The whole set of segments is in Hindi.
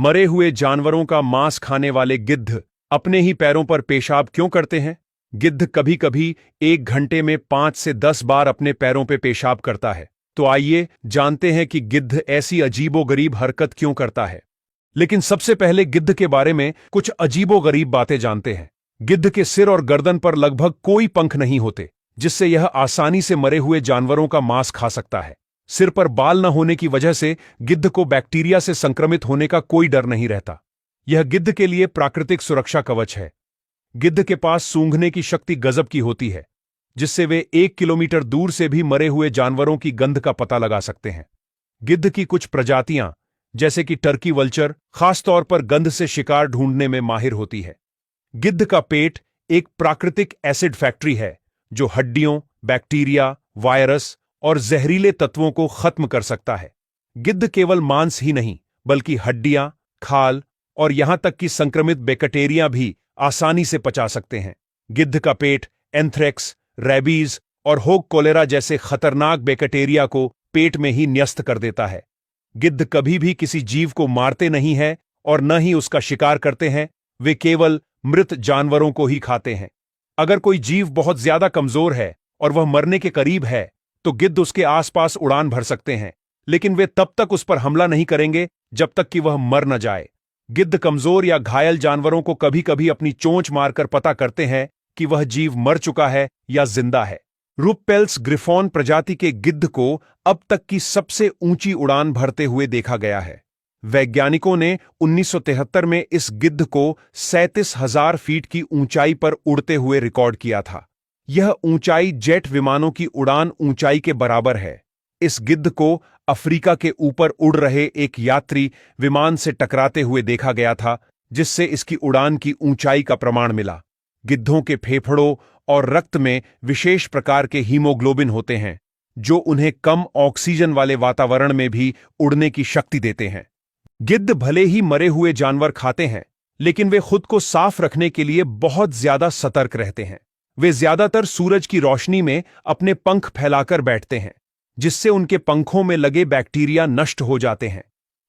मरे हुए जानवरों का मांस खाने वाले गिद्ध अपने ही पैरों पर पेशाब क्यों करते हैं? गिद्ध कभी कभी 1 घंटे में 5 से 10 बार अपने पैरों पर पेशाब करता है। तो आइए जानते हैं कि गिद्ध ऐसी अजीबोगरीब हरकत क्यों करता है। लेकिन सबसे पहले गिद्ध के बारे में कुछ अजीबोगरीब बातें जानते हैं। गिद्ध के सिर और गर्दन पर लगभग कोई पंख नहीं होते, जिससे यह आसानी से मरे हुए जानवरों का मांस खा सकता है। सिर पर बाल न होने की वजह से गिद्ध को बैक्टीरिया से संक्रमित होने का कोई डर नहीं रहता। यह गिद्ध के लिए प्राकृतिक सुरक्षा कवच है। गिद्ध के पास सूंघने की शक्ति गजब की होती है, जिससे वे 1 किलोमीटर दूर से भी मरे हुए जानवरों की गंध का पता लगा सकते हैं। गिद्ध की कुछ प्रजातियां, जैसे कि टर्की वल्चर, खासतौर पर गंध से शिकार ढूंढने में माहिर होती है। गिद्ध का पेट एक प्राकृतिक एसिड फैक्ट्री है, जो हड्डियों, बैक्टीरिया, वायरस और जहरीले तत्वों को खत्म कर सकता है। गिद्ध केवल मांस ही नहीं, बल्कि हड्डियां, खाल और यहां तक कि संक्रमित बैक्टीरिया भी आसानी से पचा सकते हैं। गिद्ध का पेट एंथ्रेक्स, रेबीज और होग कोलेरा जैसे खतरनाक बैक्टीरिया को पेट में ही न्यस्त कर देता है। गिद्ध कभी भी किसी जीव को मारते नहीं है और न ही उसका शिकार करते हैं। वे केवल मृत जानवरों को ही खाते हैं। अगर कोई जीव बहुत ज्यादा कमजोर है और वह मरने के करीब है, तो गिद्ध उसके आसपास उड़ान भर सकते हैं, लेकिन वे तब तक उस पर हमला नहीं करेंगे जब तक कि वह मर न जाए। गिद्ध कमजोर या घायल जानवरों को कभी कभी अपनी चोंच मारकर पता करते हैं कि वह जीव मर चुका है या जिंदा है। रूपपेल्स ग्रिफॉन प्रजाति के गिद्ध को अब तक की सबसे ऊंची उड़ान भरते हुए देखा गया है। वैज्ञानिकों ने 1973 में इस गिद्ध को 37,000 फीट की ऊंचाई पर उड़ते हुए रिकॉर्ड किया था। यह ऊंचाई जेट विमानों की उड़ान ऊंचाई के बराबर है। इस गिद्ध को अफ्रीका के ऊपर उड़ रहे एक यात्री विमान से टकराते हुए देखा गया था, जिससे इसकी उड़ान की ऊंचाई का प्रमाण मिला। गिद्धों के फेफड़ों और रक्त में विशेष प्रकार के हीमोग्लोबिन होते हैं, जो उन्हें कम ऑक्सीजन वाले वातावरण में भी उड़ने की शक्ति देते हैं। गिद्ध भले ही मरे हुए जानवर खाते हैं, लेकिन वे खुद को साफ रखने के लिए बहुत ज्यादा सतर्क रहते हैं। वे ज्यादातर सूरज की रोशनी में अपने पंख फैलाकर बैठते हैं, जिससे उनके पंखों में लगे बैक्टीरिया नष्ट हो जाते हैं।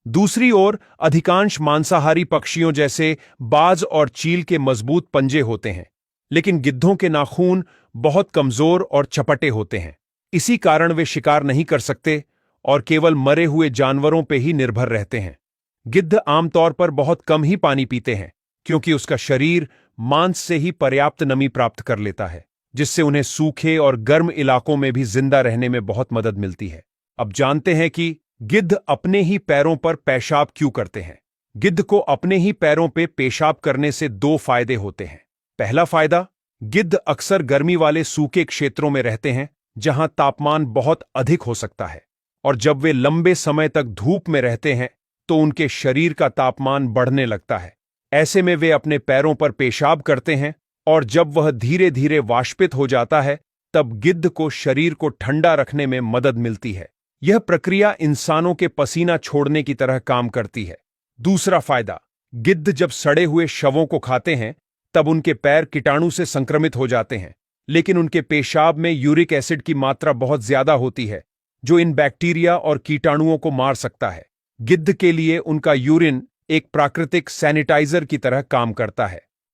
दूसरी ओर अधिकांश मांसाहारी पक्षियों जैसे बाज और चील के मजबूत पंजे होते हैं, लेकिन गिद्धों के नाखून बहुत कमजोर और चपटे होते हैं। इसी कारण वे शिकार नहीं कर सकते और केवल मरे हुए जानवरों पर ही निर्भर रहते हैं। गिद्ध आमतौर पर बहुत कम ही पानी पीते हैं, क्योंकि उसका शरीर मांस से ही पर्याप्त नमी प्राप्त कर लेता है, जिससे उन्हें सूखे और गर्म इलाकों में भी जिंदा रहने में बहुत मदद मिलती है। अब जानते हैं कि गिद्ध अपने ही पैरों पर पेशाब क्यों करते हैं। गिद्ध को अपने ही पैरों पे पेशाब करने से 2 फायदे होते हैं। पहला फायदा, गिद्ध अक्सर गर्मी वाले सूखे क्षेत्रों में रहते हैं, जहां तापमान बहुत अधिक हो सकता है, और जब वे लंबे समय तक धूप में रहते हैं तो उनके शरीर का तापमान बढ़ने लगता है। ऐसे में वे अपने पैरों पर पेशाब करते हैं, और जब वह धीरे धीरे वाष्पित हो जाता है, तब गिद्ध को शरीर को ठंडा रखने में मदद मिलती है। यह प्रक्रिया इंसानों के पसीना छोड़ने की तरह काम करती है। दूसरा फायदा, गिद्ध जब सड़े हुए शवों को खाते हैं, तब उनके पैर कीटाणु से संक्रमित हो जाते हैं, लेकिन उनके पेशाब में यूरिक एसिड की मात्रा बहुत ज्यादा होती है, जो इन बैक्टीरिया और कीटाणुओं को मार सकता है। गिद्ध के लिए उनका यूरिन एक प्राकृतिक सैनिटाइजर की तरह काम करता है।